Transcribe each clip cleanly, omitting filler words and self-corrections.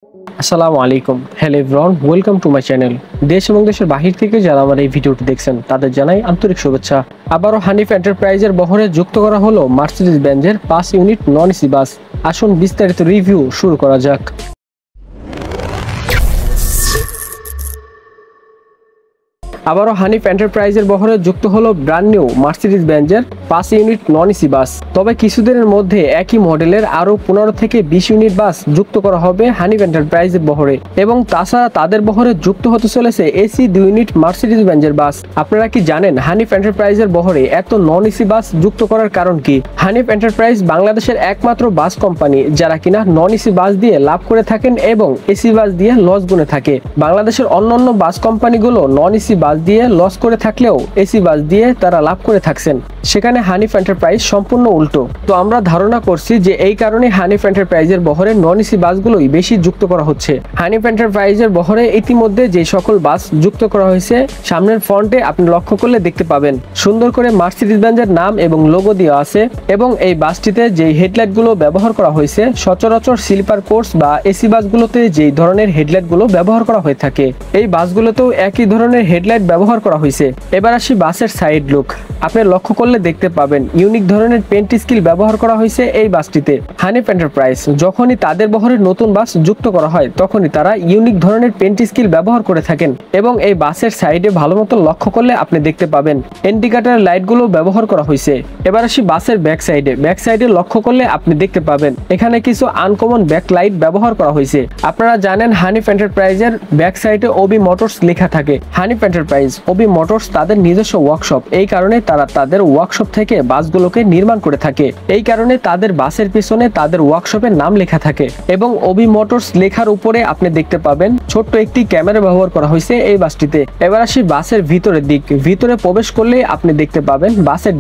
আসসালামু আলাইকুম, hello everyone, welcome to my channel. দেশ এবং দেশের বাহির থেকে যারা আমার এই ভিডিওটি দেখছেন তাদের জানাই আন্তরিক শুভেচ্ছা। আবারও হানিফ এন্টারপ্রাইজের বহরে যুক্ত করা হলো মার্সিডিজ বেঞ্জের 5 ইউনিট নন এসি বাস। আসুন বিস্তারিত রিভিউ শুরু করা যাক। আবারও হানিফ এন্টারপ্রাইজের বহরে যুক্ত হলো ব্র্যান্ড নিউ মার্সিডিজ বেঞ্জের 5 ইউনিট নন এসি বাস। তবে কিছুদিনের মধ্যে একই মডেলের আরও 15 থেকে 20 ইউনিট বাস যুক্ত করা হবে হানিফ এন্টারপ্রাইজের বহরে, এবং তাছাড়া তাদের বহরে যুক্ত হতে চলেছে এসি 2 ইউনিট মার্সিডিজ বেঞ্জের বাস। আপনারা কি জানেন হানিফ এন্টারপ্রাইজের বহরে এত নন এসি বাস যুক্ত করার কারণ কি? হানিফ এন্টারপ্রাইজ বাংলাদেশের একমাত্র বাস কোম্পানি যারা কিনা নন এসি বাস দিয়ে লাভ করে থাকেন এবং এসি বাস দিয়ে লস গুনে থাকে। বাংলাদেশের অন্যান্য বাস কোম্পানিগুলো নন এসি বাস দিয়ে লস করে থাকলেও এসি বাস দিয়ে তারা লাভ করে থাকছেন, সেখানে হানিফ এন্টারপ্রাইজ সম্পূর্ণ উল্টো। তো আমরা ধারণা করছি যে এই কারণে হানিফ এন্টারপ্রাইজের বহরে নন এসি বাসগুলোই বেশি যুক্ত করা হচ্ছে। হানিফ এন্টারপ্রাইজের বহরে ইতিমধ্যে যে সকল বাস যুক্ত করা হয়েছে সামনের ফ্রন্টে আপনি লক্ষ্য করলে দেখতে পাবেন সুন্দর করে মার্সিডিজ বেঞ্জের নাম এবং লোগো দেওয়া আছে, এবং এই বাসটিতে যে হেডলাইটগুলো ব্যবহার করা হয়েছে সচরাচর স্লিপার কোচ বা এসি বাসগুলোতে যেই ধরনের হেডলাইটগুলো ব্যবহার করা হয়ে থাকে এই বাসগুলোতেও একই ধরনের হেডলাইট ব্যবহার করা হয়েছে। এবার আসি বাসের সাইড লুক। আপনি লক্ষ্য করলে দেখতে পাবেন ইউনিক ধরনের পেন্ট স্কিল ব্যবহার করা হয়েছে এই বাসটিতে। হানিফ এন্টারপ্রাইজ যখনই তাদের বহরে নতুন বাস যুক্ত করা হয় তখনই তারা ইউনিক ধরনের পেন্ট স্কিল ব্যবহার করে থাকেন, এবং এই বাসের সাইডে ভালো মতো লক্ষ্য করলে আপনি দেখতে পাবেন ইন্ডিকেটর লাইটগুলো ব্যবহার করা হয়েছে। এবার আসি বাসের ব্যাক সাইডে লক্ষ্য করলে আপনি দেখতে পাবেন এখানে কিছু আনকমন ব্যাক লাইট ব্যবহার করা হয়েছে। আপনারা জানেন হানিফ এন্টারপ্রাইজের ব্যাক সাইডে ওবি মোটরস লেখা থাকে। হানিফ এন্টারপ্রাইজ ওবি মোটরস তাদের নিজস্ব ওয়ার্কশপ, এই কারণে তারা তাদের ওয়ার্কশপ থেকে বাসগুলোকে নির্মাণ করে থাকে। এই কারণে তাদের বাসের পিছনে তাদের ওয়ার্কশপের নাম লেখা থাকে, এবং ওবি মোটরস লেখার উপরে আপনি দেখতে পাবেন ছোট্ট একটি ক্যামেরা ব্যবহার করা হয়েছে এই বাসটিতে। এবার আসি বাসের ভিতরের দিক। ভিতরে প্রবেশ করলে আপনি দেখতে পাবেন বাসের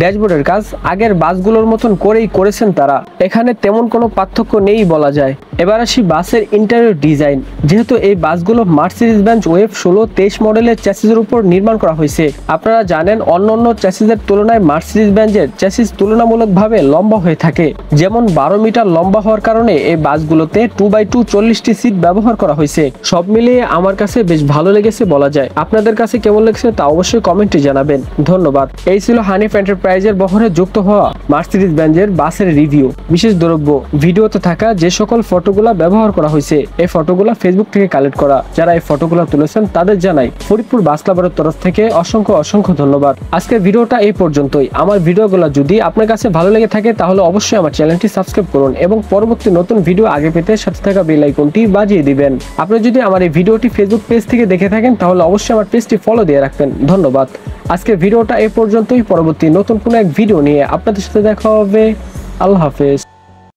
ড্যাশবোর্ডের কাজ আগের বাসগুলোর মতন করেই করেছেন তারা, এখানে তেমন কোনো পার্থক্য নেই বলা যায়। এবার আসি বাসের ইন্টেরিয়র ডিজাইন। যেহেতু এই বাসগুলো মার্সিডিজ বেঞ্জ ওয়েভ 16-23 মডেলের চ্যাসিসের উপর নির্মাণ করা হয়েছে, আপনারা জানেন অন্যান্য চ্যাসিসের তুলনায় মার্সিডিজ বেঞ্জের চ্যাসিস তুলনামূলকভাবে লম্বা হয়ে থাকে। যেমন 12 মিটার লম্বা হওয়ার কারণে এই বাসগুলোতে 2x2 40টি সিট ব্যবহার করা হয়েছে। সব মিলিয়ে আমার কাছে বেশ ভালো লেগেছে বলা যায়। আপনাদের কাছে কেমন লেগেছে তা অবশ্যই কমেন্টে জানাবেন। ধন্যবাদ। এই ছিল হানিফ এন্টারপ্রাইজের বহরে যুক্ত হওয়া মার্সিডিজ বেঞ্জের বাসের রিভিউ। বিশেষ দ্রব্য ভিডিওতে থাকা যে সকল ফটোগুলা ব্যবহার করা হয়েছে এই ফটোগুলা ফেসবুক থেকে কালেক্ট করা। যারা এই ফটোগুলা তুলেছেন তাদের জানাই ফরিদপুর বাস ক্লাবের তরফ থেকে অসংখ্য ধন্যবাদ। আজকের ভিডিওটা এই পর্যন্তই। আমার ভিডিওগুলো যদি আপনার কাছে ভালো লেগে থাকে তাহলে অবশ্যই আমার চ্যানেলটি সাবস্ক্রাইব করুন এবং পরবর্তী নতুন ভিডিও আগে পেতে সাথে থাকা বেল আইকনটি বাজিয়ে দিবেন। আপনি যদি আমার এই ভিডিওটি ফেসবুক পেজ থেকে দেখে থাকেন তাহলে অবশ্যই আমার পেজটি ফলো দিয়ে রাখবেন। ধন্যবাদ। আজকের ভিডিওটা এই পর্যন্তই। পরবর্তী নতুন কোনো এক ভিডিও নিয়ে আপনাদের সাথে দেখা হবে। আল্লাহ হাফেজ।